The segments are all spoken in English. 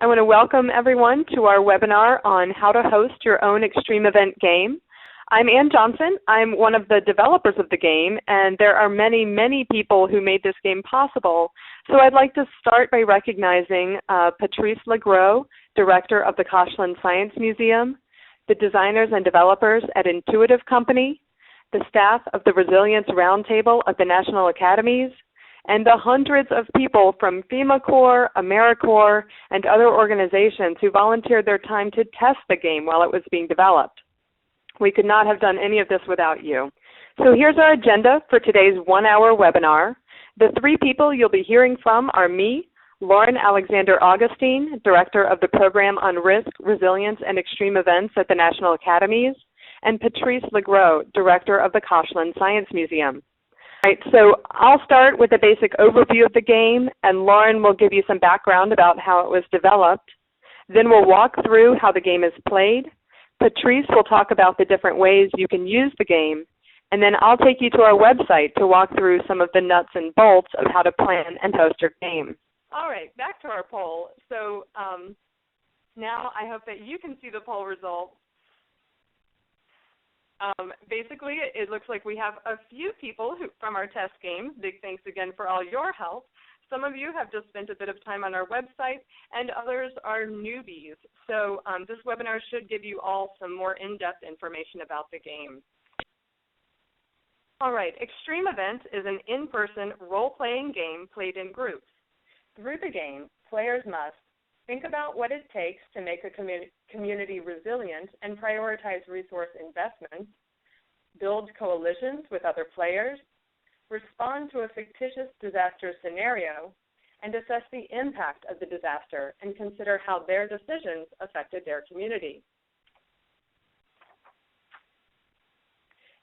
I want to welcome everyone to our webinar on how to host your own extreme event game. I'm Ann Johnson. I'm one of the developers of the game, and there are many, many people who made this game possible. So I'd like to start by recognizing Patrice Legros, director of the Koshland Science Museum, the designers and developers at Intuitive Company, the staff of the Resilience Roundtable of the National Academies, and the hundreds of people from FEMA Corps, AmeriCorps, and other organizations who volunteered their time to test the game while it was being developed. We could not have done any of this without you. So here's our agenda for today's one-hour webinar. The three people you'll be hearing from are me, Lauren Alexander Augustine, Director of the Program on Risk, Resilience, and Extreme Events at the National Academies, and Patrice Legros, Director of the Koshland Science Museum. All right, so I'll start with a basic overview of the game, and Lauren will give you some background about how it was developed. Then we'll walk through how the game is played. Patrice will talk about the different ways you can use the game, and then I'll take you to our website to walk through some of the nuts and bolts of how to plan and host your game. All right, back to our poll. So now I hope that you can see the poll results. Basically, it looks like we have a few people from our test game. Big thanks again for all your help. Some of you have just spent a bit of time on our website, and others are newbies. So this webinar should give you all some more in-depth information about the game. All right, Extreme Event is an in-person role-playing game played in groups. Through the game, players must think about what it takes to make a community resilient and prioritize resource investments, build coalitions with other players, respond to a fictitious disaster scenario, and assess the impact of the disaster and consider how their decisions affected their community.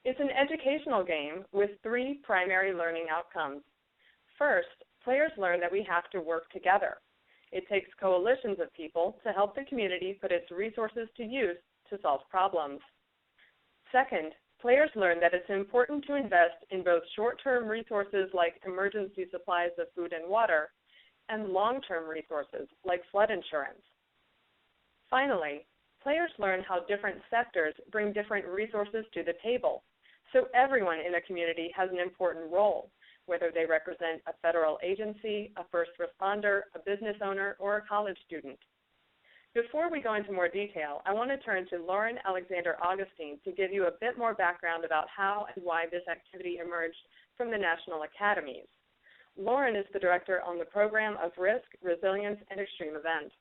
It's an educational game with three primary learning outcomes. First, players learn that we have to work together. It takes coalitions of people to help the community put its resources to use to solve problems. Second, players learn that it's important to invest in both short-term resources like emergency supplies of food and water and long-term resources like flood insurance. Finally, players learn how different sectors bring different resources to the table, so everyone in a community has an important role, whether they represent a federal agency, a first responder, a business owner, or a college student. Before we go into more detail, I want to turn to Lauren Alexander Augustine to give you a bit more background about how and why this activity emerged from the National Academies. Lauren is the director on the Program of Risk, Resilience, and Extreme Events.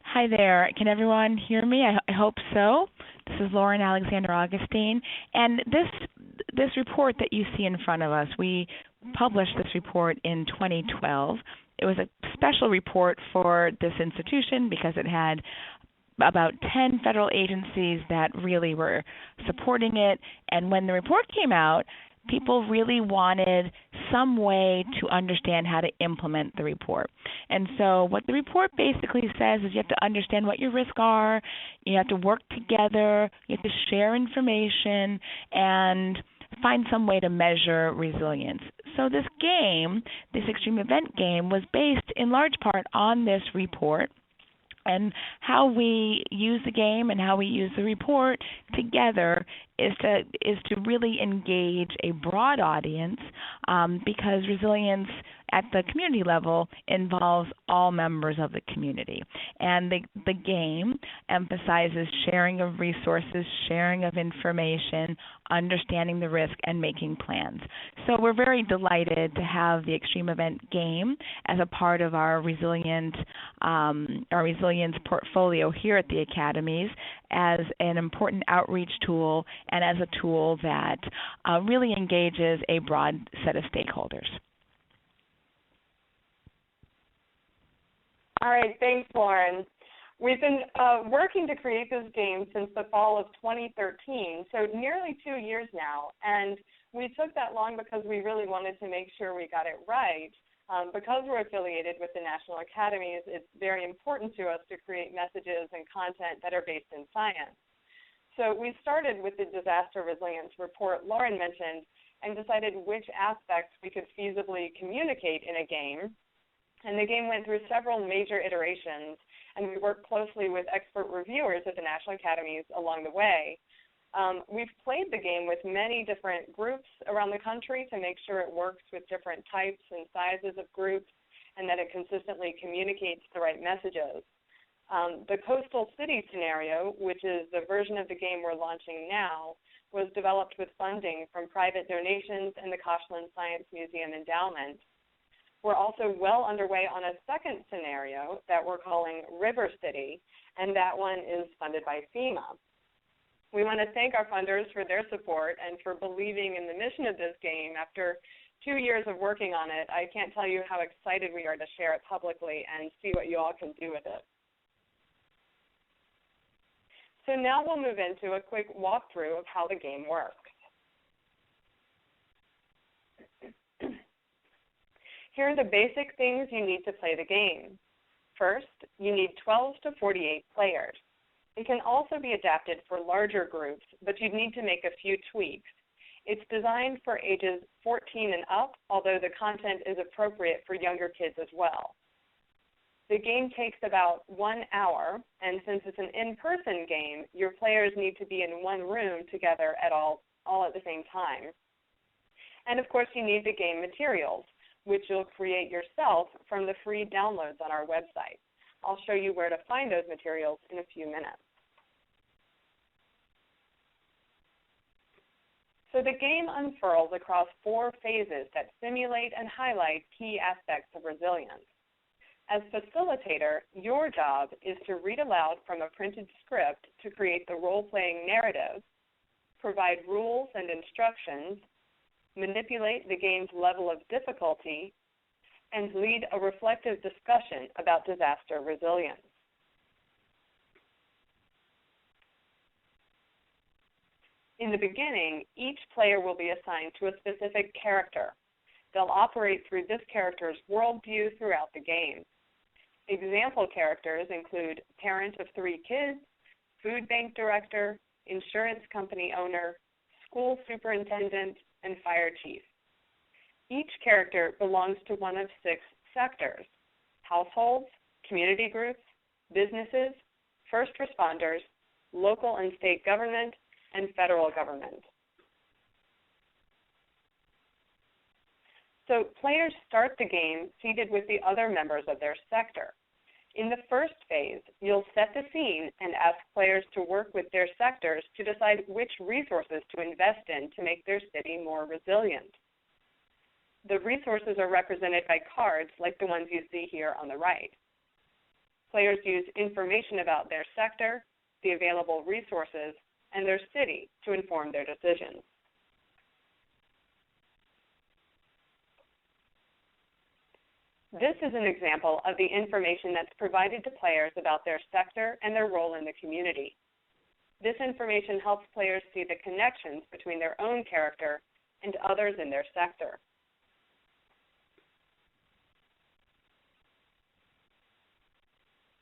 Hi there. Can everyone hear me? I hope so. This is Lauren Alexander Augustine, and this report that you see in front of us, we published this report in 2012. It was a special report for this institution because it had about 10 federal agencies that really were supporting it, and when the report came out, people really wanted some way to understand how to implement the report. And so what the report basically says is you have to understand what your risks are, you have to work together, you have to share information, and find some way to measure resilience. So this game, this extreme event game, was based in large part on this report. And how we use the game and how we use the report together is to really engage a broad audience because resilience at the community level involves all members of the community. And the game emphasizes sharing of resources, sharing of information, understanding the risk, and making plans. So we're very delighted to have the Extreme Event game as a part of our resilience portfolio here at the Academies as an important outreach tool and as a tool that really engages a broad set of stakeholders. All right, thanks, Lauren. We've been working to create this game since the fall of 2013, so nearly 2 years now, and we took that long because we really wanted to make sure we got it right. Because we're affiliated with the National Academies, it's very important to us to create messages and content that are based in science. So we started with the disaster resilience report Lauren mentioned and decided which aspects we could feasibly communicate in a game. And the game went through several major iterations, and we worked closely with expert reviewers at the National Academies along the way. We've played the game with many different groups around the country to make sure it works with different types and sizes of groups and that it consistently communicates the right messages. The Coastal City scenario, which is the version of the game we're launching now, was developed with funding from private donations and the Koshland Science Museum endowment. We're also well underway on a second scenario that we're calling River City, and that one is funded by FEMA. We want to thank our funders for their support and for believing in the mission of this game. After 2 years of working on it, I can't tell you how excited we are to share it publicly and see what you all can do with it. So now we'll move into a quick walkthrough of how the game works. Here are the basic things you need to play the game. First, you need 12 to 48 players. It can also be adapted for larger groups, but you'd need to make a few tweaks. It's designed for ages 14 and up, although the content is appropriate for younger kids as well. The game takes about 1 hour, and since it's an in-person game, your players need to be in one room together all at the same time. And of course, you need the game materials, which you'll create yourself from the free downloads on our website. I'll show you where to find those materials in a few minutes. So the game unfurls across 4 phases that simulate and highlight key aspects of resilience. As facilitator, your job is to read aloud from a printed script to create the role-playing narrative, provide rules and instructions, manipulate the game's level of difficulty, and lead a reflective discussion about disaster resilience. In the beginning, each player will be assigned to a specific character. They'll operate through this character's worldview throughout the game. Example characters include parent of 3 kids, food bank director, insurance company owner, school superintendent, and fire chief. Each character belongs to one of 6 sectors: households, community groups, businesses, first responders, local and state government, and federal government. So players start the game seated with the other members of their sector. In the first phase, you'll set the scene and ask players to work with their sectors to decide which resources to invest in to make their city more resilient. The resources are represented by cards like the ones you see here on the right. Players use information about their sector, the available resources, and their city to inform their decisions. This is an example of the information that's provided to players about their sector and their role in the community. This information helps players see the connections between their own character and others in their sector.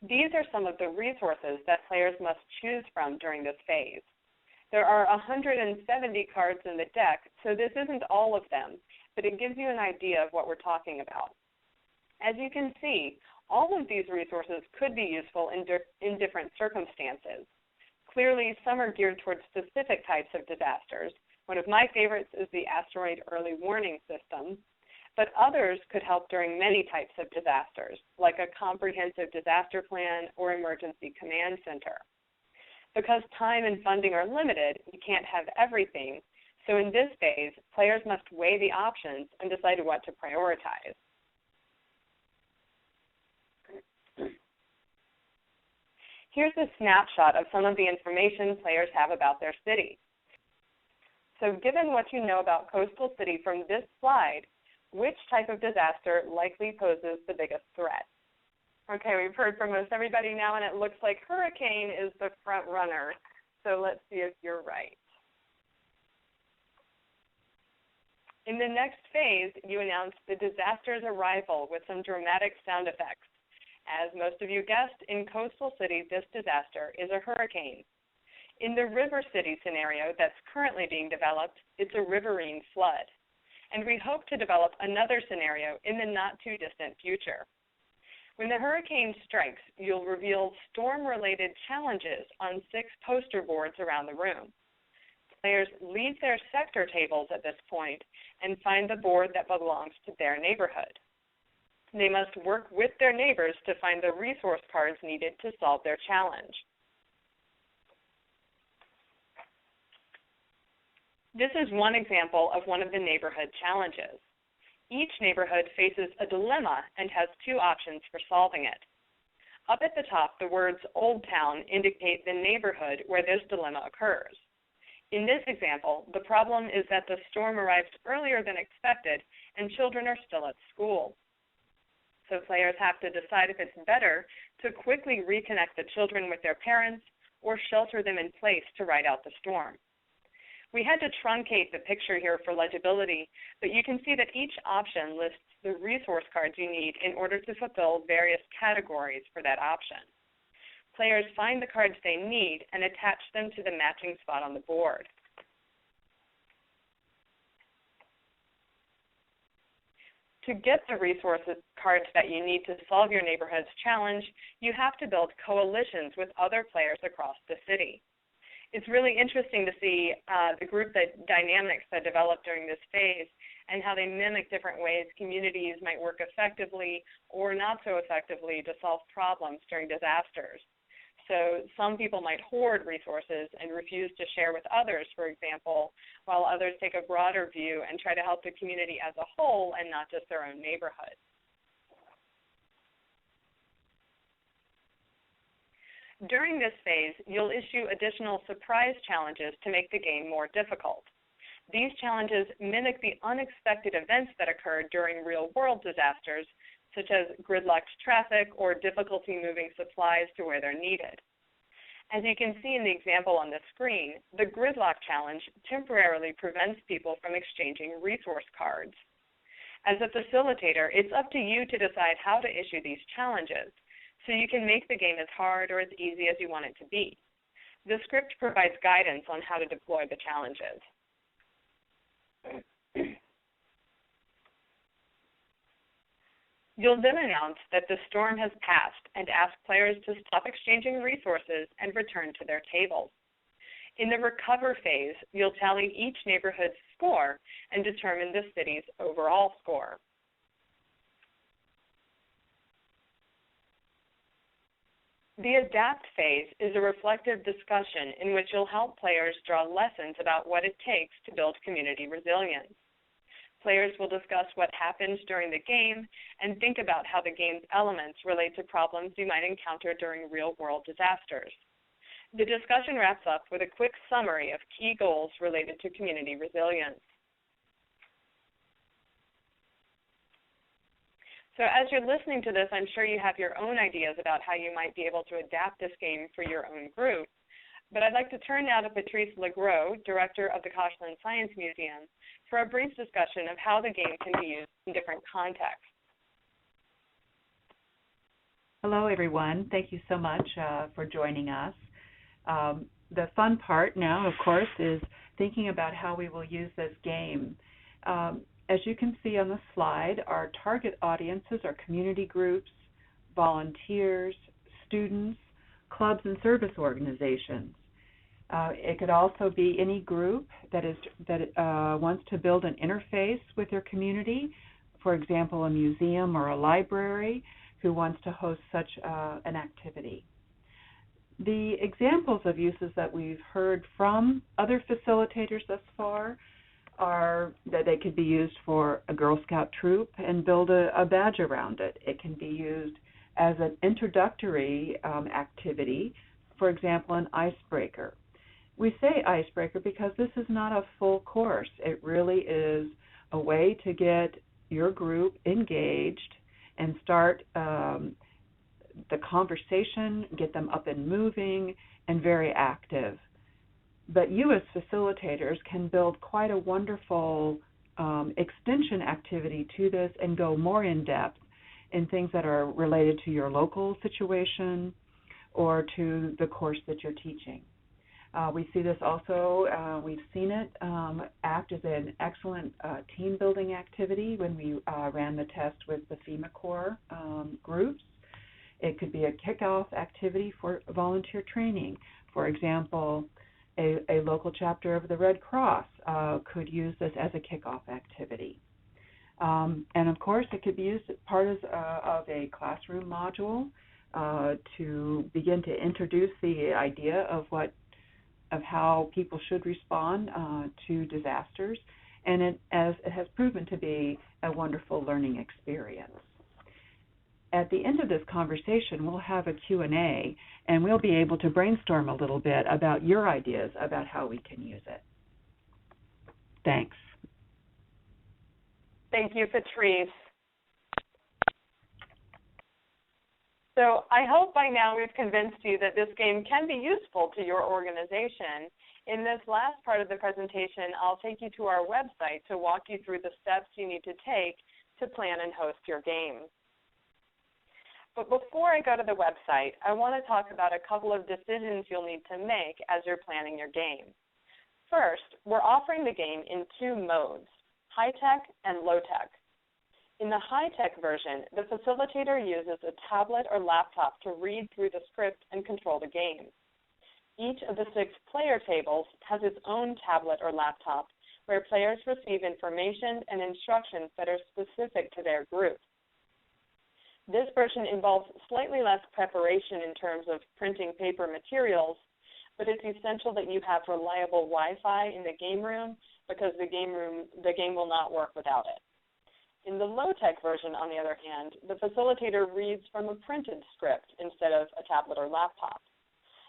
These are some of the resources that players must choose from during this phase. There are 170 cards in the deck, so this isn't all of them, but it gives you an idea of what we're talking about. As you can see, all of these resources could be useful in different circumstances. Clearly, some are geared towards specific types of disasters. One of my favorites is the Asteroid Early Warning System, but others could help during many types of disasters, like a comprehensive disaster plan or emergency command center. Because time and funding are limited, you can't have everything, so in this phase, players must weigh the options and decide what to prioritize. Here's a snapshot of some of the information players have about their city. So given what you know about Coastal City from this slide, which type of disaster likely poses the biggest threat? Okay, we've heard from most everybody now, and it looks like hurricane is the front runner. So let's see if you're right. In the next phase, you announce the disaster's arrival with some dramatic sound effects. As most of you guessed, in Coastal City, this disaster is a hurricane. In the River City scenario that's currently being developed, it's a riverine flood. And we hope to develop another scenario in the not-too-distant future. When the hurricane strikes, you'll reveal storm-related challenges on 6 poster boards around the room. Players leave their sector tables at this point and find the board that belongs to their neighborhood. They must work with their neighbors to find the resource cards needed to solve their challenge. This is one example of one of the neighborhood challenges. Each neighborhood faces a dilemma and has 2 options for solving it. Up at the top, the words Old Town indicate the neighborhood where this dilemma occurs. In this example, the problem is that the storm arrived earlier than expected and children are still at school. So players have to decide if it's better to quickly reconnect the children with their parents or shelter them in place to ride out the storm. We had to truncate the picture here for legibility, but you can see that each option lists the resource cards you need in order to fulfill various categories for that option. Players find the cards they need and attach them to the matching spot on the board. To get the resource cards that you need to solve your neighborhood's challenge, you have to build coalitions with other players across the city. It's really interesting to see the group dynamics that develop during this phase and how they mimic different ways communities might work effectively or not so effectively to solve problems during disasters. So some people might hoard resources and refuse to share with others, for example, while others take a broader view and try to help the community as a whole and not just their own neighborhood. During this phase, you'll issue additional surprise challenges to make the game more difficult. These challenges mimic the unexpected events that occurred during real-world disasters, such as gridlocked traffic or difficulty moving supplies to where they're needed. As you can see in the example on the screen, the gridlock challenge temporarily prevents people from exchanging resource cards. As a facilitator, it's up to you to decide how to issue these challenges, so you can make the game as hard or as easy as you want it to be. The script provides guidance on how to deploy the challenges. You'll then announce that the storm has passed and ask players to stop exchanging resources and return to their tables. In the recover phase, you'll tally each neighborhood's score and determine the city's overall score. The adapt phase is a reflective discussion in which you'll help players draw lessons about what it takes to build community resilience. Players will discuss what happened during the game and think about how the game's elements relate to problems you might encounter during real-world disasters. The discussion wraps up with a quick summary of key goals related to community resilience. So as you're listening to this, I'm sure you have your own ideas about how you might be able to adapt this game for your own group. But I'd like to turn now to Patrice Legros, Director of the Koshland Science Museum, for a brief discussion of how the game can be used in different contexts. Hello, everyone. Thank you so much for joining us. The fun part now, of course, is thinking about how we will use this game. As you can see on the slide, our target audiences are community groups, volunteers, students, clubs, and service organizations. It could also be any group that wants to build an interface with their community, for example, a museum or a library who wants to host such an activity. The examples of uses that we've heard from other facilitators thus far are that they could be used for a Girl Scout troop and build a badge around it. It can be used as an introductory activity, for example, an icebreaker. We say icebreaker because this is not a full course. It really is a way to get your group engaged and start the conversation, get them up and moving and very active. But you as facilitators can build quite a wonderful extension activity to this and go more in depth in things that are related to your local situation or to the course that you're teaching. We see this also, we've seen it act as an excellent team building activity when we ran the test with the FEMA Corps groups. It could be a kickoff activity for volunteer training. For example, a local chapter of the Red Cross could use this as a kickoff activity. And of course, it could be used as part of a classroom module to begin to introduce the idea of how people should respond to disasters, and it has proven to be a wonderful learning experience. At the end of this conversation, we'll have a Q&A, and we'll be able to brainstorm a little bit about your ideas about how we can use it. Thanks. Thank you, Patrice. So I hope by now we've convinced you that this game can be useful to your organization. In this last part of the presentation, I'll take you to our website to walk you through the steps you need to take to plan and host your game. But before I go to the website, I want to talk about a couple of decisions you'll need to make as you're planning your game. First, we're offering the game in two modes, high-tech and low-tech. In the high-tech version, the facilitator uses a tablet or laptop to read through the script and control the game. Each of the 6 player tables has its own tablet or laptop where players receive information and instructions that are specific to their group. This version involves slightly less preparation in terms of printing paper materials, but it's essential that you have reliable Wi-Fi in the game room because the game will not work without it. In the low-tech version, on the other hand, the facilitator reads from a printed script instead of a tablet or laptop.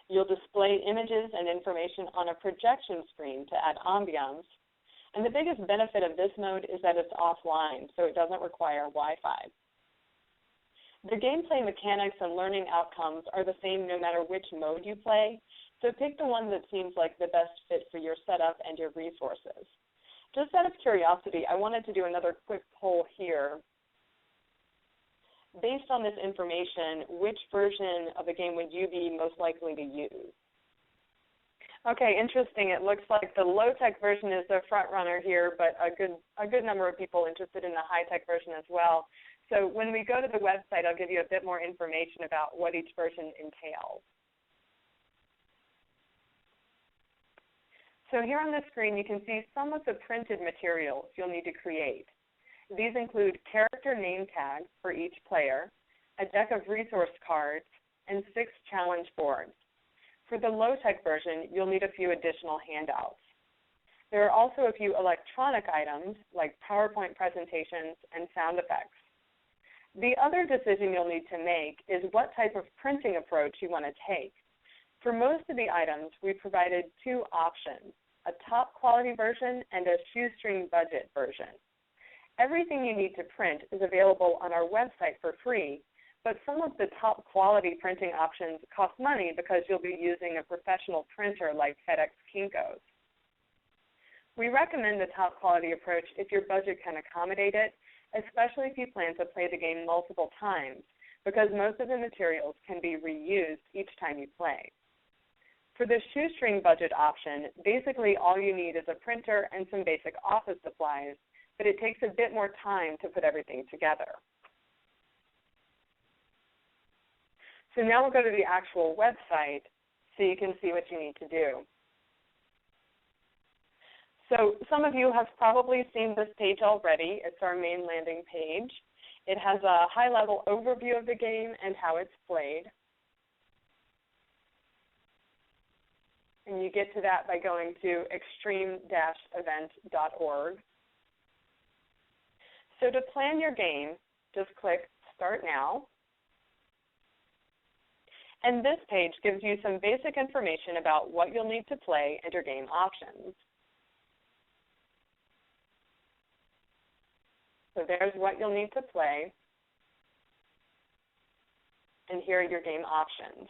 You'll display images and information on a projection screen to add ambiance, and the biggest benefit of this mode is that it's offline, so it doesn't require Wi-Fi. The gameplay mechanics and learning outcomes are the same no matter which mode you play, so pick the one that seems like the best fit for your setup and your resources. Just out of curiosity, I wanted to do another quick poll here. Based on this information, which version of the game would you be most likely to use? Okay, interesting. It looks like the low-tech version is the front runner here, but a good number of people interested in the high-tech version as well. So when we go to the website, I'll give you a bit more information about what each version entails. So here on the screen, you can see some of the printed materials you'll need to create. These include character name tags for each player, a deck of resource cards, and 6 challenge boards. For the low-tech version, you'll need a few additional handouts. There are also a few electronic items like PowerPoint presentations and sound effects. The other decision you'll need to make is what type of printing approach you want to take. For most of the items, we provided 2 options, a top quality version and a shoestring budget version. Everything you need to print is available on our website for free, but some of the top quality printing options cost money because you'll be using a professional printer like FedEx Kinko's. We recommend the top quality approach if your budget can accommodate it, especially if you plan to play the game multiple times, because most of the materials can be reused each time you play. For the shoestring budget option, basically all you need is a printer and some basic office supplies, but it takes a bit more time to put everything together. So now we'll go to the actual website so you can see what you need to do. So some of you have probably seen this page already. It's our main landing page. It has a high-level overview of the game and how it's played. And you get to that by going to extreme-event.org. So to plan your game, just click Start Now. And this page gives you some basic information about what you'll need to play and your game options. So there's what you'll need to play, and here are your game options.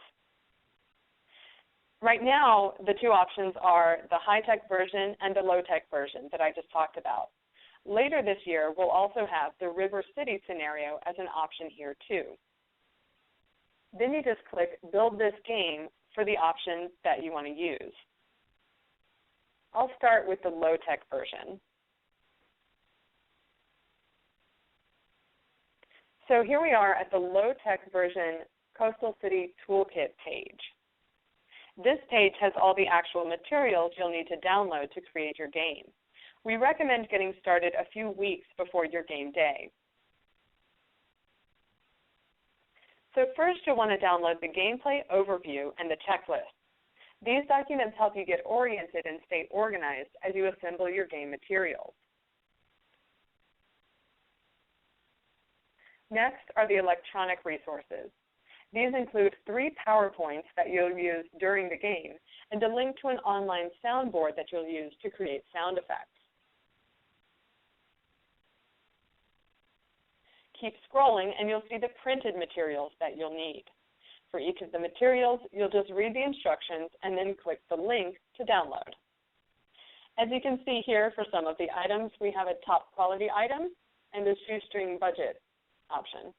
Right now, the 2 options are the high-tech version and the low-tech version that I just talked about. Later this year, we'll also have the River City scenario as an option here too. Then you just click Build This Game for the option that you want to use. I'll start with the low-tech version. So here we are at the low-tech version Coastal City Toolkit page. This page has all the actual materials you'll need to download to create your game. We recommend getting started a few weeks before your game day. So first, you'll want to download the gameplay overview and the checklist. These documents help you get oriented and stay organized as you assemble your game materials. Next are the electronic resources. These include 3 PowerPoints that you'll use during the game and a link to an online soundboard that you'll use to create sound effects. Keep scrolling and you'll see the printed materials that you'll need. For each of the materials, you'll just read the instructions and then click the link to download. As you can see here, for some of the items, we have a top quality item and a shoestring budget option.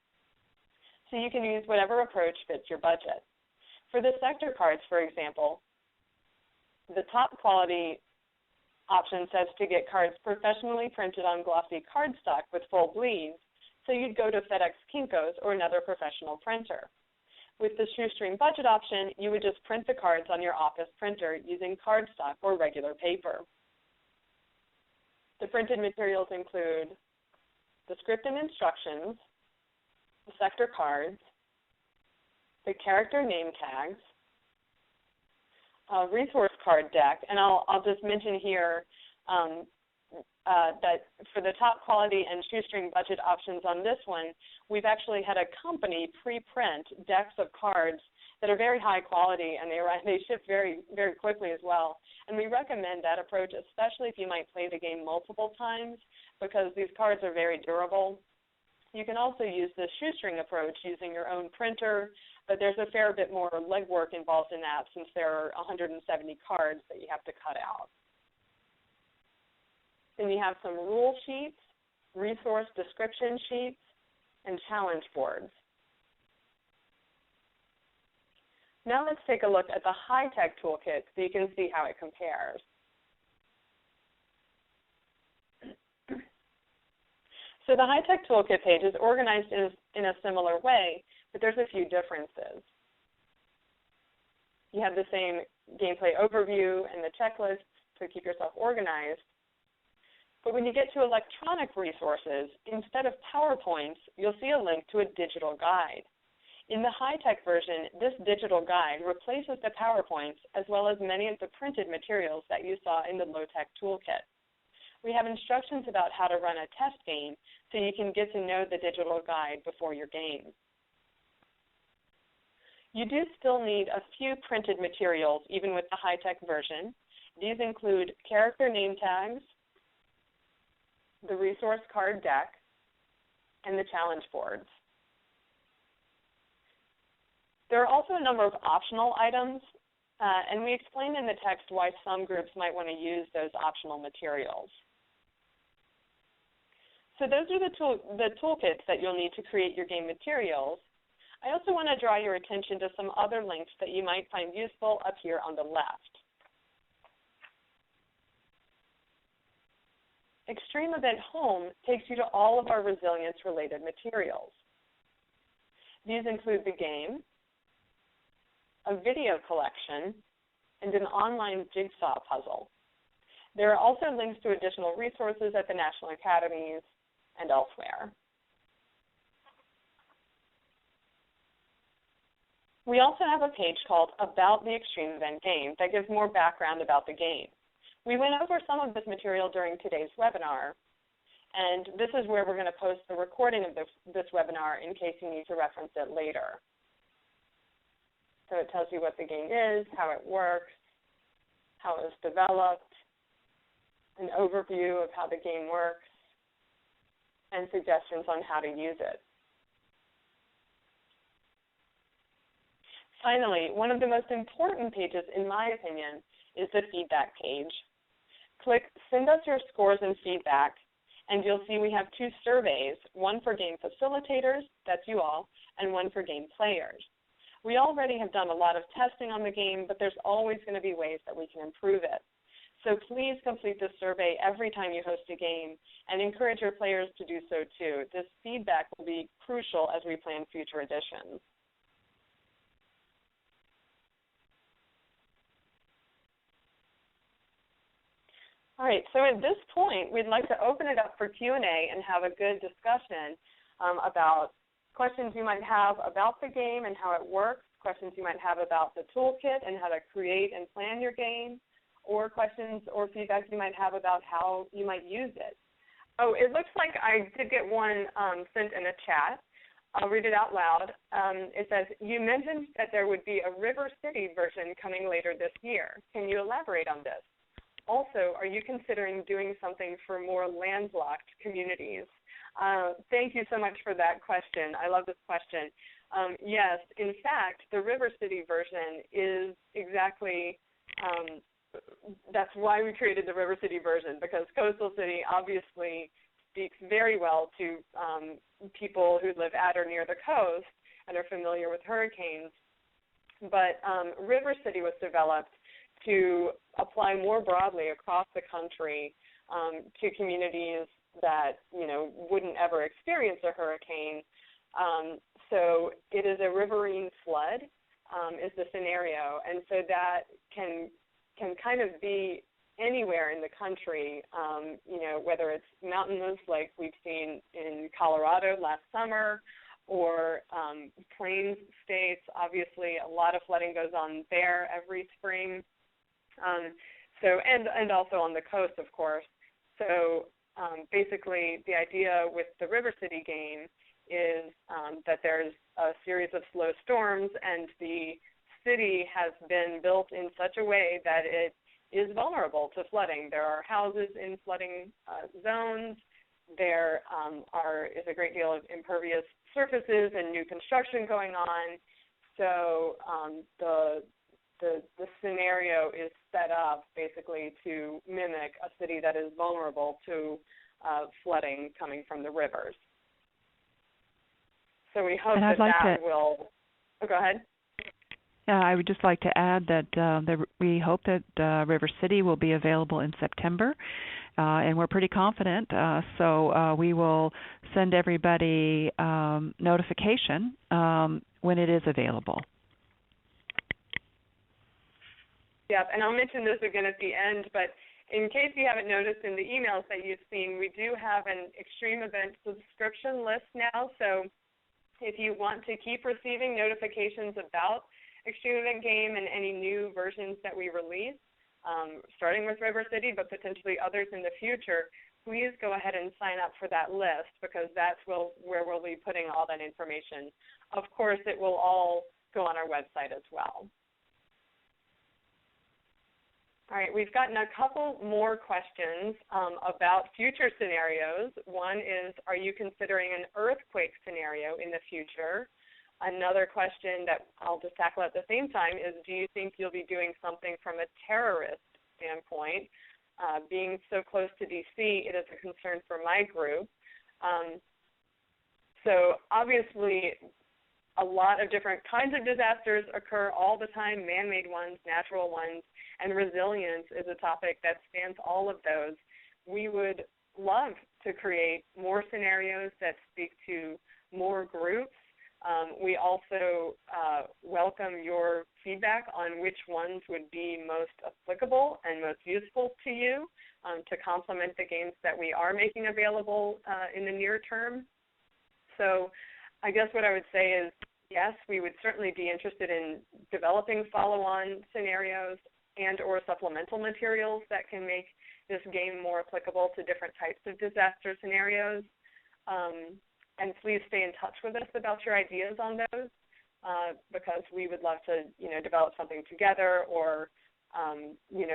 So you can use whatever approach fits your budget. For the sector cards, for example, the top quality option says to get cards professionally printed on glossy cardstock with full bleeds, so you'd go to FedEx Kinko's or another professional printer. With the shoestring budget option, you would just print the cards on your office printer using cardstock or regular paper. The printed materials include the script and instructions, the sector cards, the character name tags, a resource card deck, and I'll just mention here that for the top quality and shoestring budget options on this one, we've actually had a company pre-print decks of cards that are very high quality, and they ship very, very quickly as well. And we recommend that approach, especially if you might play the game multiple times, because these cards are very durable. You can also use the shoestring approach using your own printer, but there's a fair bit more legwork involved in that since there are 170 cards that you have to cut out. Then you have some rule sheets, resource description sheets, and challenge boards. Now let's take a look at the high-tech toolkit so you can see how it compares. So the high-tech toolkit page is organized in a similar way, but there's a few differences. You have the same gameplay overview and the checklist to keep yourself organized. But when you get to electronic resources, instead of PowerPoints, you'll see a link to a digital guide. In the high-tech version, this digital guide replaces the PowerPoints as well as many of the printed materials that you saw in the low-tech toolkit. We have instructions about how to run a test game so you can get to know the digital guide before your game. You do still need a few printed materials even with the high-tech version. These include character name tags, the resource card deck, and the challenge boards. There are also a number of optional items, and we explain in the text why some groups might want to use those optional materials. So those are the toolkits that you'll need to create your game materials. I also want to draw your attention to some other links that you might find useful up here on the left. Extreme Event Home takes you to all of our resilience-related materials. These include the game, a video collection, and an online jigsaw puzzle. There are also links to additional resources at the National Academies and elsewhere. We also have a page called About the Extreme Event Game that gives more background about the game. We went over some of this material during today's webinar, and this is where we're going to post the recording of this webinar in case you need to reference it later. So it tells you what the game is, how it works, how it was developed, an overview of how the game works, and suggestions on how to use it. Finally, one of the most important pages, in my opinion, is the feedback page. Click Send Us Your Scores and Feedback, and you'll see we have 2 surveys, one for game facilitators, that's you all, and one for game players. We already have done a lot of testing on the game, but there's always going to be ways that we can improve it. So please complete this survey every time you host a game and encourage your players to do so too. This feedback will be crucial as we plan future editions. All right, so at this point, we'd like to open it up for Q&A and have a good discussion about questions you might have about the game and how it works, questions you might have about the toolkit and how to create and plan your game, or questions or feedback you might have about how you might use it. Oh, it looks like I did get one sent in a chat. I'll read it out loud. It says, you mentioned that there would be a River City version coming later this year. Can you elaborate on this? Also, are you considering doing something for more landlocked communities? Thank you so much for that question. I love this question. Yes, in fact, the River City version is exactly, that's why we created the River City version, because Coastal City obviously speaks very well to people who live at or near the coast and are familiar with hurricanes. But River City was developed to apply more broadly across the country to communities that, you know, wouldn't ever experience a hurricane. So it is a riverine flood is the scenario, and so that can kind of be anywhere in the country, you know, whether it's mountainous like we've seen in Colorado last summer, or plains states. Obviously, a lot of flooding goes on there every spring. And also on the coast, of course. So basically, the idea with the River City game is that there's a series of slow storms, and the city has been built in such a way that it is vulnerable to flooding. There are houses in flooding zones. There is a great deal of impervious surfaces and new construction going on. So the scenario is set up basically to mimic a city that is vulnerable to flooding coming from the rivers. So we hope that will. Oh, go ahead. I would just like to add that we hope that River City will be available in September, and we're pretty confident. So we will send everybody notification when it is available. Yeah, and I'll mention this again at the end, but in case you haven't noticed in the emails that you've seen, we do have an Extreme Event subscription list now. So if you want to keep receiving notifications about Extreme Event Game and any new versions that we release, starting with River City, but potentially others in the future, please go ahead and sign up for that list, because that's where we'll be putting all that information. Of course, it will all go on our website as well. All right, we've gotten a couple more questions about future scenarios. One is, are you considering an earthquake scenario in the future? Another question that I'll just tackle at the same time is, do you think you'll be doing something from a terrorist standpoint? Being so close to D.C., it is a concern for my group. So obviously, a lot of different kinds of disasters occur all the time, man-made ones, natural ones, and resilience is a topic that spans all of those. We would love to create more scenarios that speak to more groups. We also welcome your feedback on which ones would be most applicable and most useful to you to complement the games that we are making available in the near term. So I guess what I would say is, yes, we would certainly be interested in developing follow-on scenarios and or supplemental materials that can make this game more applicable to different types of disaster scenarios. And please stay in touch with us about your ideas on those, because we would love to, develop something together, or,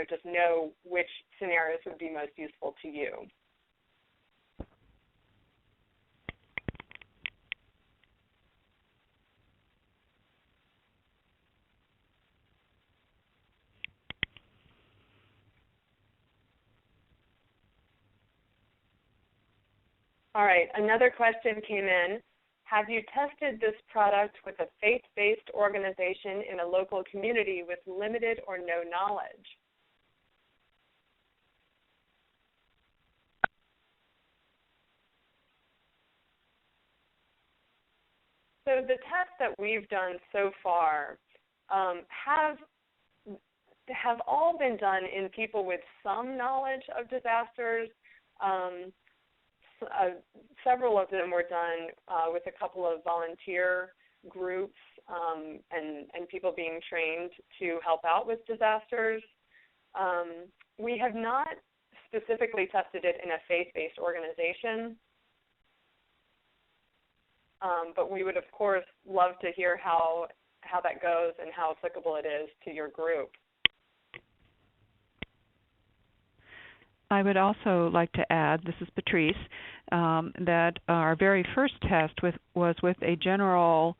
just know which scenarios would be most useful to you. All right, another question came in. Have you tested this product with a faith-based organization in a local community with limited or no knowledge? So the tests that we've done so far have have all been done in people with some knowledge of disasters. Several of them were done with a couple of volunteer groups and people being trained to help out with disasters. We have not specifically tested it in a faith-based organization, but we would, of course, love to hear how that goes and how applicable it is to your group. I would also like to add, this is Patrice, that our very first test was with a general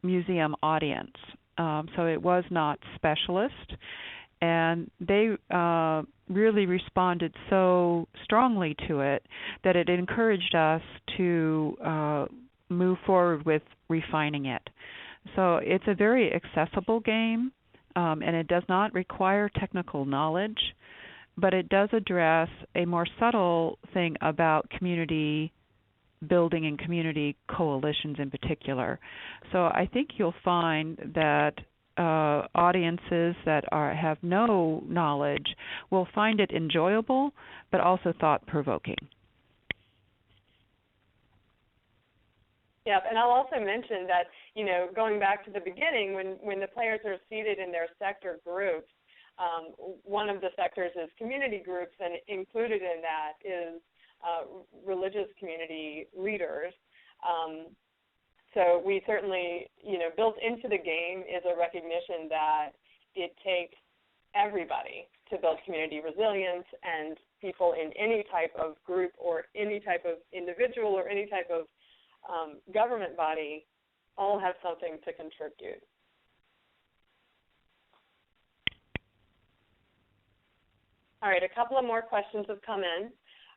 museum audience. So it was not specialist, and they really responded so strongly to it that it encouraged us to move forward with refining it. So it's a very accessible game, and it does not require technical knowledge, but it does address a more subtle thing about community building and community coalitions in particular. So I think you'll find that audiences that have no knowledge will find it enjoyable, but also thought-provoking. Yeah, and I'll also mention that, going back to the beginning, when the players are seated in their sector groups, one of the sectors is community groups, and included in that is religious community leaders. So we certainly, built into the game is a recognition that it takes everybody to build community resilience, and people in any type of group or any type of individual or any type of government body all have something to contribute. All right, a couple of more questions have come in.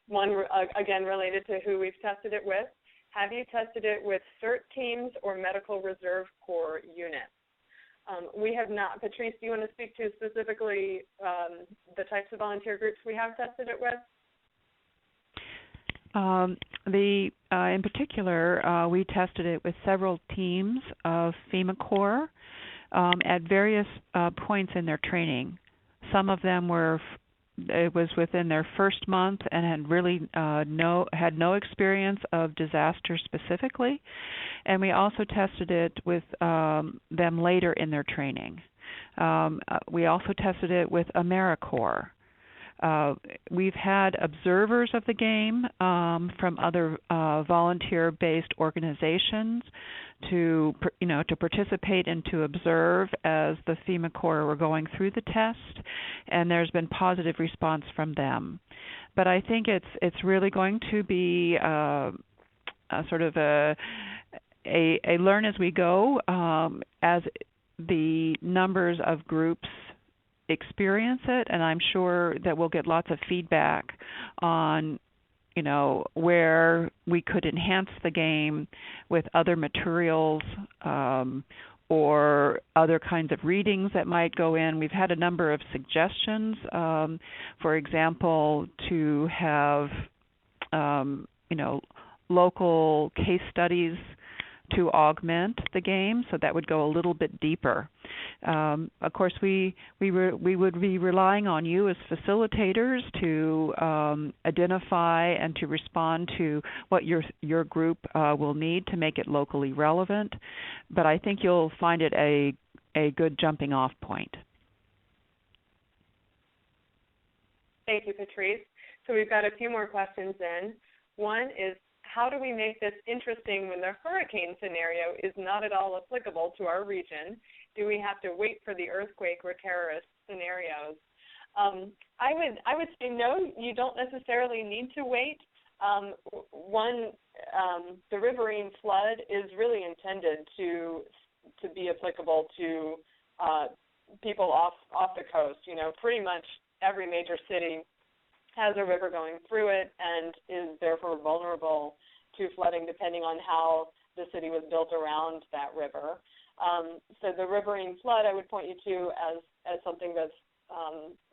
One, again, related to who we've tested it with. Have you tested it with CERT teams or Medical Reserve Corps units? We have not. Patrice, do you want to speak to specifically the types of volunteer groups we have tested it with? In particular, we tested it with several teams of FEMA Corps at various points in their training. Some of them it was within their first month and had really had no experience of disaster specifically, and we also tested it with them later in their training. We also tested it with AmeriCorps. We've had observers of the game from other volunteer-based organizations to participate and to observe as the FEMA Corps were going through the test, and there's been positive response from them. But I think it's really going to be a sort of a learn as we go as the numbers of groups experience it, and I'm sure that we'll get lots of feedback on where we could enhance the game with other materials or other kinds of readings that might go in. We've had a number of suggestions, for example, to have local case studies to augment the game, so that would go a little bit deeper. Of course, we would be relying on you as facilitators to identify and to respond to what your group will need to make it locally relevant. But I think you'll find it a good jumping off point. Thank you, Patrice. So we've got a few more questions in. One is, how do we make this interesting when the hurricane scenario is not at all applicable to our region? Do we have to wait for the earthquake or terrorist scenarios? I would say no, you don't necessarily need to wait. The riverine flood is really intended to be applicable to people off the coast. Pretty much every major city has a river going through it and is therefore vulnerable to flooding depending on how the city was built around that river. So the riverine flood I would point you to as something that's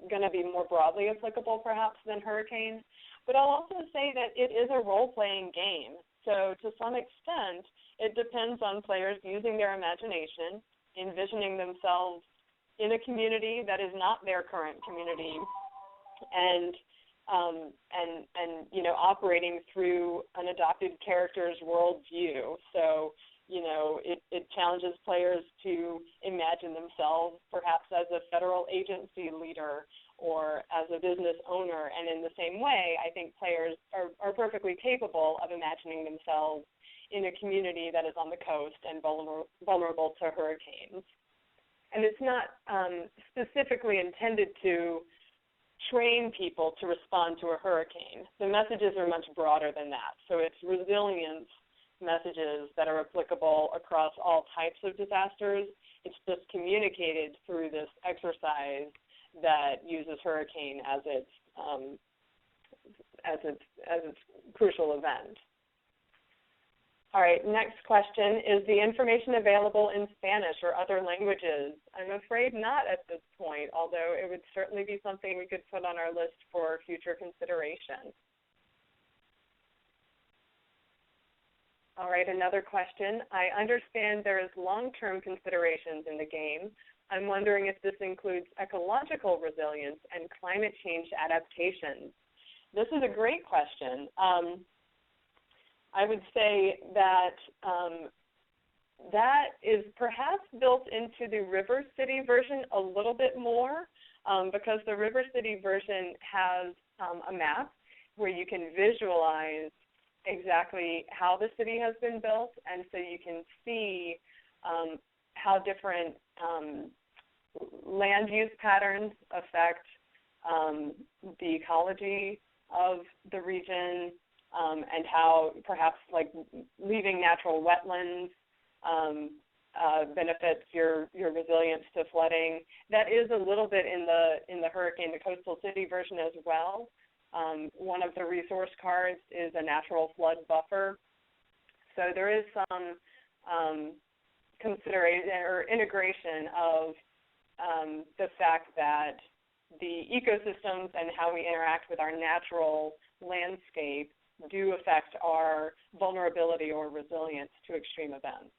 going to be more broadly applicable perhaps than hurricanes. But I'll also say that it is a role-playing game. So to some extent, it depends on players using their imagination, envisioning themselves in a community that is not their current community, and operating through an adopted character's worldview. So, it challenges players to imagine themselves perhaps as a federal agency leader or as a business owner. And in the same way, I think players are perfectly capable of imagining themselves in a community that is on the coast and vulnerable to hurricanes. And it's not specifically intended to train people to respond to a hurricane. The messages are much broader than that. So it's resilience messages that are applicable across all types of disasters. It's just communicated through this exercise that uses hurricane as its crucial event. All right, next question. Is the information available in Spanish or other languages? I'm afraid not at this point, although it would certainly be something we could put on our list for future consideration. All right, another question. I understand there is long-term considerations in the game. I'm wondering if this includes ecological resilience and climate change adaptations. This is a great question. I would say that that is perhaps built into the River City version a little bit more, because the River City version has a map where you can visualize exactly how the city has been built, and so you can see how different land use patterns affect the ecology of the region, and how perhaps like leaving natural wetlands benefits your resilience to flooding. That is a little bit in the Hurricane, the Coastal City version as well. One of the resource cards is a natural flood buffer. So there is some consideration or integration of the fact that the ecosystems and how we interact with our natural landscape do affect our vulnerability or resilience to extreme events.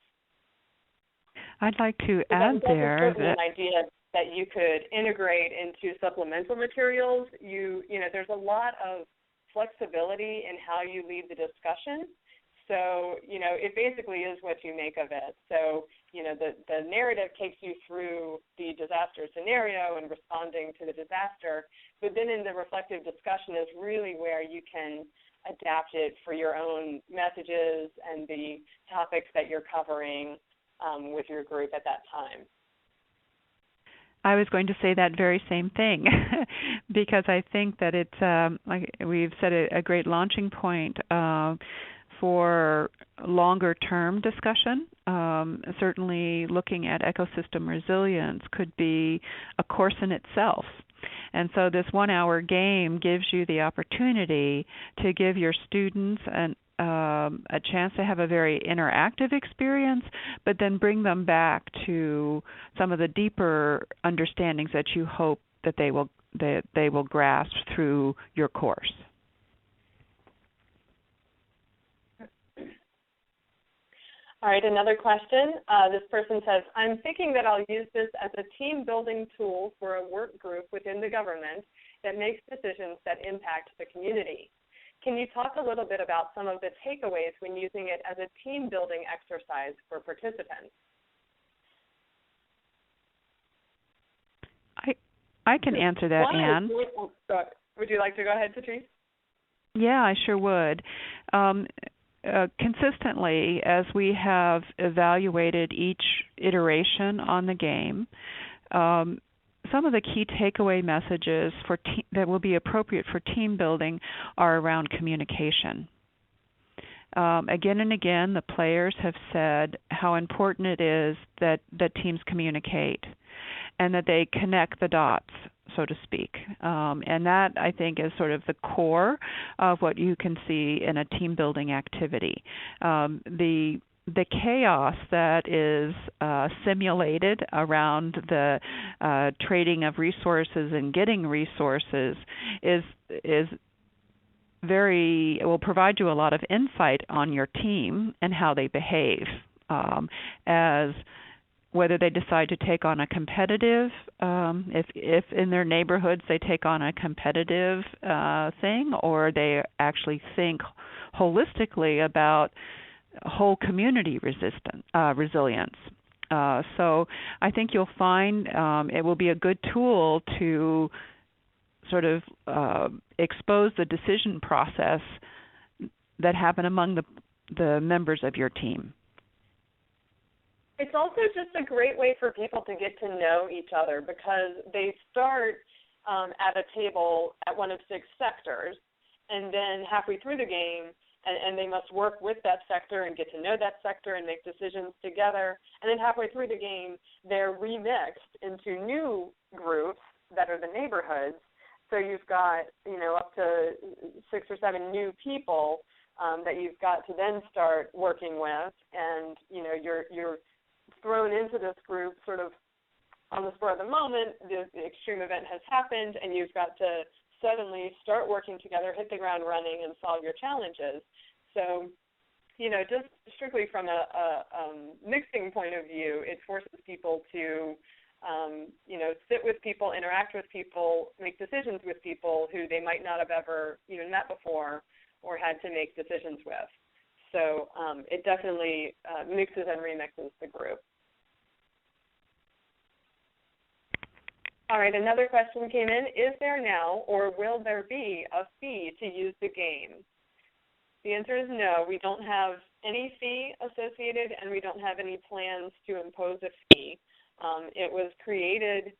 I'd like to add there that an idea that you could integrate into supplemental materials. There's a lot of flexibility in how you lead the discussion. So, it basically is what you make of it. So, the narrative takes you through the disaster scenario and responding to the disaster, but then in the reflective discussion is really where you can adapt it for your own messages and the topics that you're covering with your group at that time. I was going to say that very same thing because I think that it's, like we've said, a great launching point for longer-term discussion. Certainly looking at ecosystem resilience could be a course in itself. And so this 1-hour game gives you the opportunity to give your students a chance to have a very interactive experience, but then bring them back to some of the deeper understandings that you hope that they will grasp through your course. All right, another question. This person says, I'm thinking that I'll use this as a team-building tool for a work group within the government that makes decisions that impact the community. Can you talk a little bit about some of the takeaways when using it as a team-building exercise for participants? I can answer that, Anne. Would you like to go ahead, Patrice? Yeah, I sure would. Consistently, as we have evaluated each iteration on the game, some of the key takeaway messages that will be appropriate for team building are around communication. Again and again, the players have said how important it is that teams communicate and that they connect the dots, so to speak. And that, I think, is sort of the core of what you can see in a team-building activity. The chaos that is simulated around the trading of resources and getting resources will provide you a lot of insight on your team and how they behave. As whether they decide to take on a competitive, if in their neighborhoods they take on a competitive thing, or they actually think holistically about whole community resilience. So I think you'll find it will be a good tool to sort of expose the decision process that happen among the members of your team. It's also just a great way for people to get to know each other, because they start at a table at one of 6 sectors, and then halfway through the game, and they must work with that sector and get to know that sector and make decisions together. And then halfway through the game, they're remixed into new groups that are the neighborhoods. So you've got, up to 6 or 7 new people that you've got to then start working with, and you're thrown into this group sort of on the spur of the moment. The extreme event has happened, and you've got to suddenly start working together, hit the ground running, and solve your challenges. So, just strictly from a mixing point of view, it forces people to, sit with people, interact with people, make decisions with people who they might not have ever even met before or had to make decisions with. So it definitely mixes and remixes the group. All right, another question came in. Is there now, or will there be, a fee to use the game? The answer is no. We don't have any fee associated, and we don't have any plans to impose a fee. It was created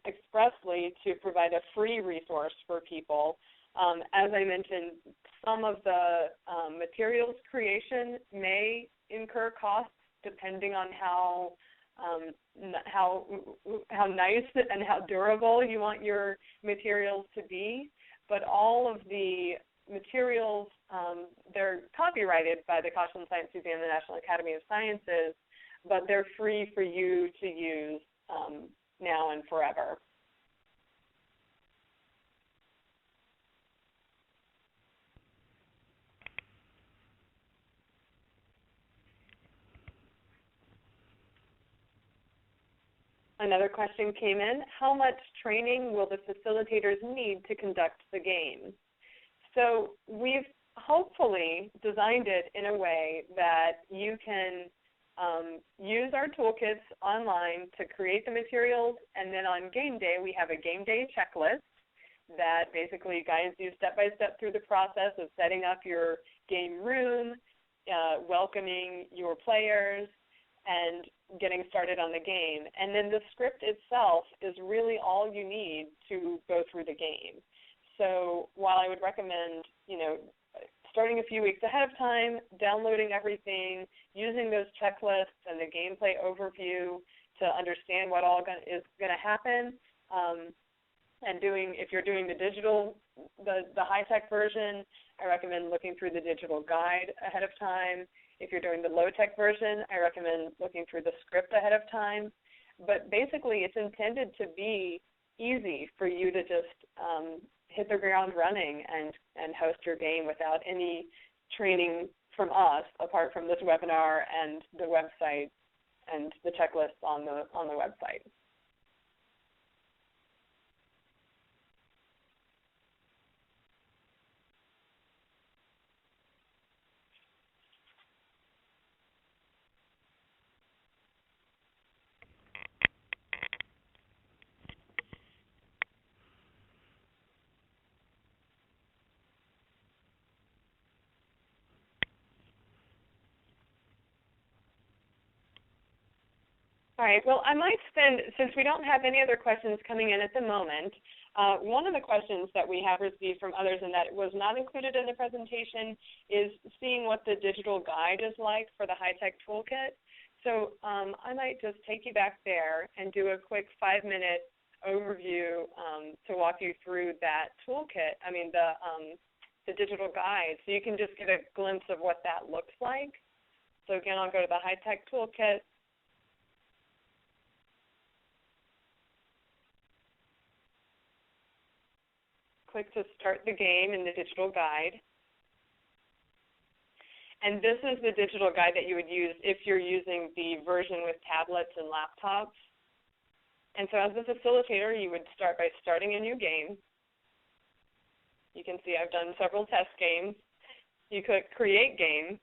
expressly to provide a free resource for people. As I mentioned, some of the materials creation may incur costs depending on how nice and how durable you want your materials to be. But all of the materials, they're copyrighted by the Koshland Science Museum and the National Academy of Sciences, but they're free for you to use now and forever. Another question came in. How much training will the facilitators need to conduct the game? So we've hopefully designed it in a way that you can use our toolkits online to create the materials, and then on game day we have a game day checklist that basically guides you step by step through the process of setting up your game room, welcoming your players, and getting started on the game. And then the script itself is really all you need to go through the game. So while I would recommend, starting a few weeks ahead of time, downloading everything, using those checklists and the gameplay overview to understand what all is going to happen, and if you're doing the digital, the high-tech version, I recommend looking through the digital guide ahead of time. If you're doing the low-tech version, I recommend looking through the script ahead of time. But basically, it's intended to be easy for you to just hit the ground running and host your game without any training from us, apart from this webinar and the website and the checklists on the website. All right, well, I might spend, since we don't have any other questions coming in at the moment, one of the questions that we have received from others and that was not included in the presentation is seeing what the digital guide is like for the high-tech toolkit. So I might just take you back there and do a quick 5-minute overview to walk you through that toolkit, the digital guide, so you can just get a glimpse of what that looks like. So again, I'll go to the high-tech toolkit. Click to start the game in the digital guide. And this is the digital guide that you would use if you're using the version with tablets and laptops. And so as a facilitator, you would start by starting a new game. You can see I've done several test games. You click Create Game.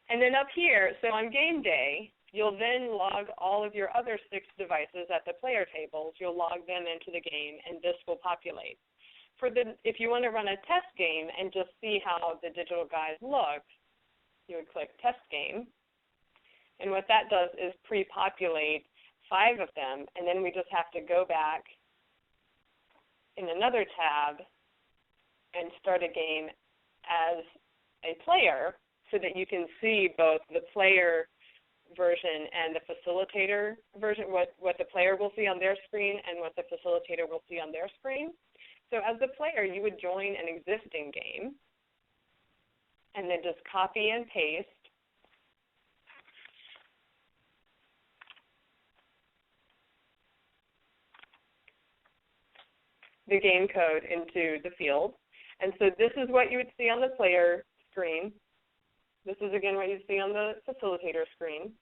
And then up here, so on game day, you'll then log all of your other 6 devices at the player tables. You'll log them into the game, and this will populate. If you want to run a test game and just see how the digital guide looks, you would click Test Game. And what that does is pre-populate 5 of them, and then we just have to go back in another tab and start a game as a player so that you can see both the player version and the facilitator version, what the player will see on their screen and what the facilitator will see on their screen. So as the player, you would join an existing game and then just copy and paste the game code into the field. And so this is what you would see on the player screen. This is, again, what you see on the facilitator screen.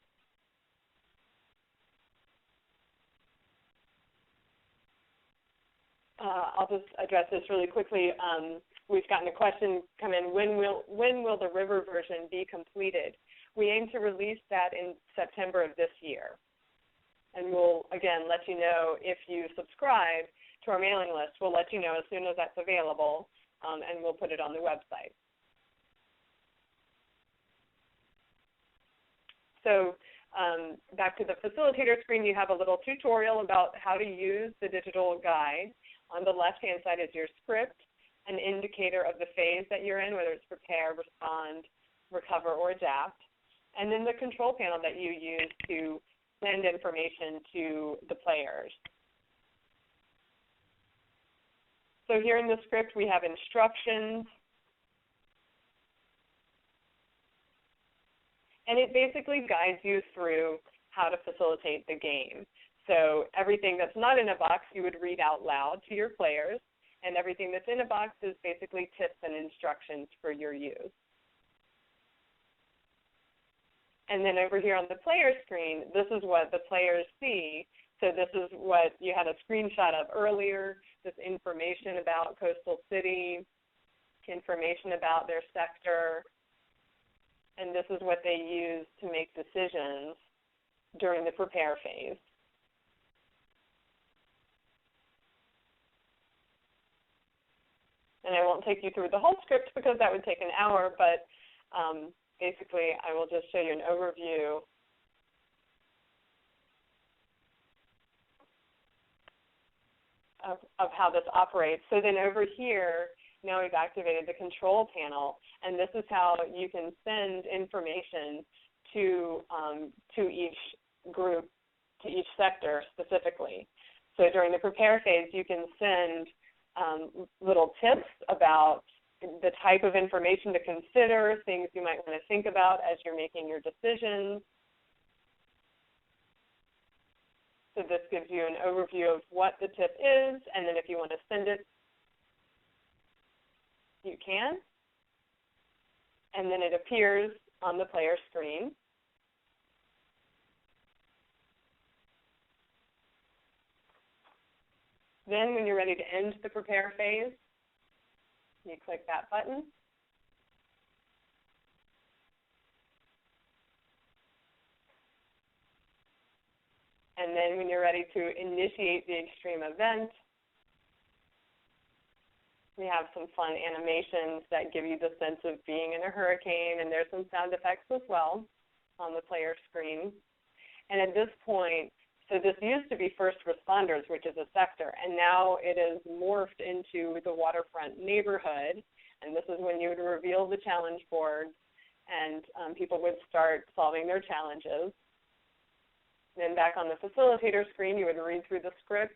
I'll just address this really quickly. We've gotten a question come in, when will the river version be completed? We aim to release that in September of this year. And we'll, again, let you know if you subscribe to our mailing list. We'll let you know as soon as that's available, and we'll put it on the website. So back to the facilitator screen, you have a little tutorial about how to use the digital guide. On the left-hand side is your script, an indicator of the phase that you're in, whether it's prepare, respond, recover, or adapt, and then the control panel that you use to send information to the players. So here in the script, we have instructions, and it basically guides you through how to facilitate the game. So everything that's not in a box, you would read out loud to your players, and everything that's in a box is basically tips and instructions for your use. And then over here on the player screen, this is what the players see. So this is what you had a screenshot of earlier, this information about Coastal City, information about their sector, and this is what they use to make decisions during the prepare phase. And I won't take you through the whole script because that would take an hour, but basically I will just show you an overview of how this operates. So then over here, now we've activated the control panel, and this is how you can send information to each group, to each sector specifically. So during the prepare phase, you can send little tips about the type of information to consider, things you might want to think about as you're making your decisions. So this gives you an overview of what the tip is, and then if you want to send it, you can. And then it appears on the player screen. Then when you're ready to end the prepare phase, you click that button. And then when you're ready to initiate the extreme event, we have some fun animations that give you the sense of being in a hurricane, and there's some sound effects as well on the player screen. And at this point, so this used to be first responders, which is a sector, and now it is morphed into the waterfront neighborhood, and this is when you would reveal the challenge board, and people would start solving their challenges. Then back on the facilitator screen, you would read through the script,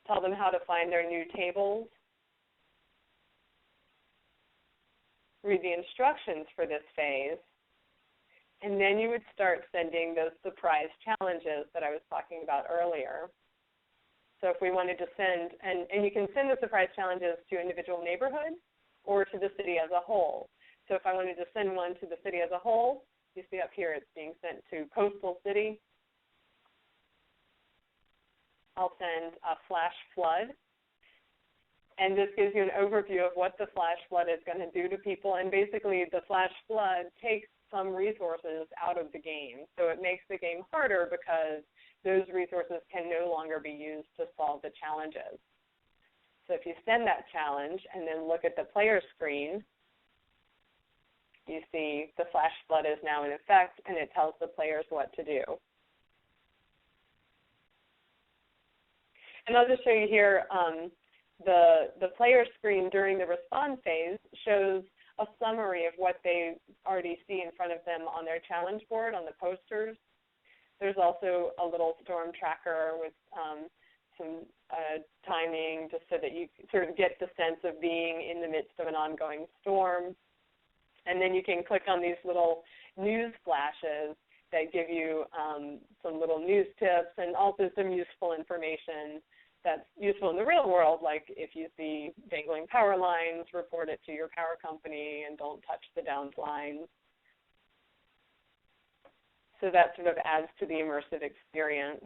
tell them how to find their new tables, read the instructions for this phase, and then you would start sending those surprise challenges that I was talking about earlier. So if we wanted to send, and you can send the surprise challenges to individual neighborhoods or to the city as a whole. So if I wanted to send one to the city as a whole, you see up here it's being sent to Coastal City. I'll send a flash flood. And this gives you an overview of what the flash flood is going to do to people. And basically, the flash flood takes some resources out of the game. So it makes the game harder because those resources can no longer be used to solve the challenges. So if you send that challenge and then look at the player screen, you see the flash flood is now in effect, and it tells the players what to do. And I'll just show you here, the player screen during the respond phase shows a summary of what they already see in front of them on their challenge board, on the posters. There's also a little storm tracker with some timing, just so that you sort of get the sense of being in the midst of an ongoing storm. And then you can click on these little news flashes that give you some little news tips and also some useful information that's useful in the real world, like if you see dangling power lines, report it to your power company and don't touch the downed lines. So that sort of adds to the immersive experience.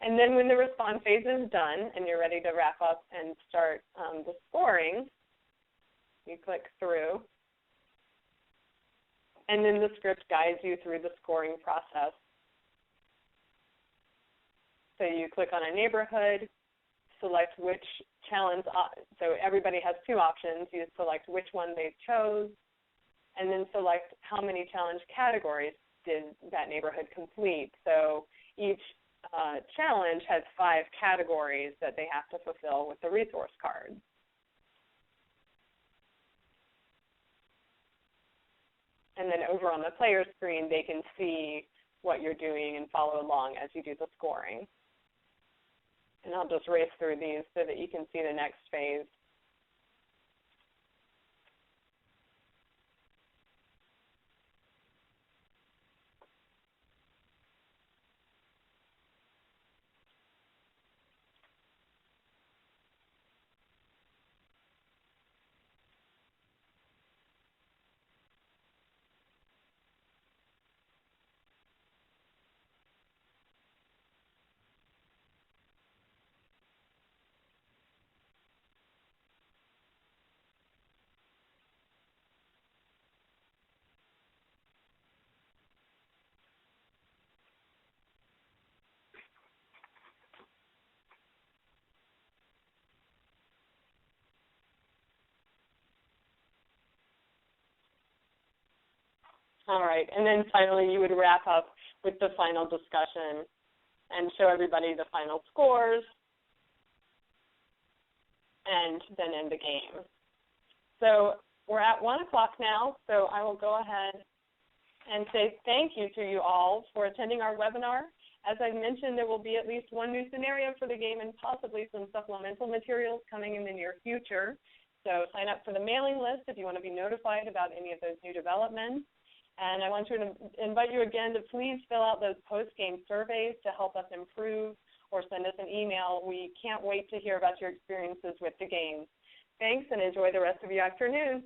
And then when the response phase is done and you're ready to wrap up and start the scoring, you click through. And then the script guides you through the scoring process. So you click on a neighborhood, select which challenge, so everybody has two options. You select which one they chose, and then select how many challenge categories did that neighborhood complete. So each challenge has 5 categories that they have to fulfill with the resource card. And then over on the player screen, they can see what you're doing and follow along as you do the scoring. And I'll just race through these so that you can see the next phase. All right, and then finally you would wrap up with the final discussion and show everybody the final scores and then end the game. So we're at 1 o'clock now, so I will go ahead and say thank you to you all for attending our webinar. As I mentioned, there will be at least one new scenario for the game and possibly some supplemental materials coming in the near future. So sign up for the mailing list if you want to be notified about any of those new developments. And I want to invite you again to please fill out those post-game surveys to help us improve, or send us an email. We can't wait to hear about your experiences with the game. Thanks, and enjoy the rest of your afternoon.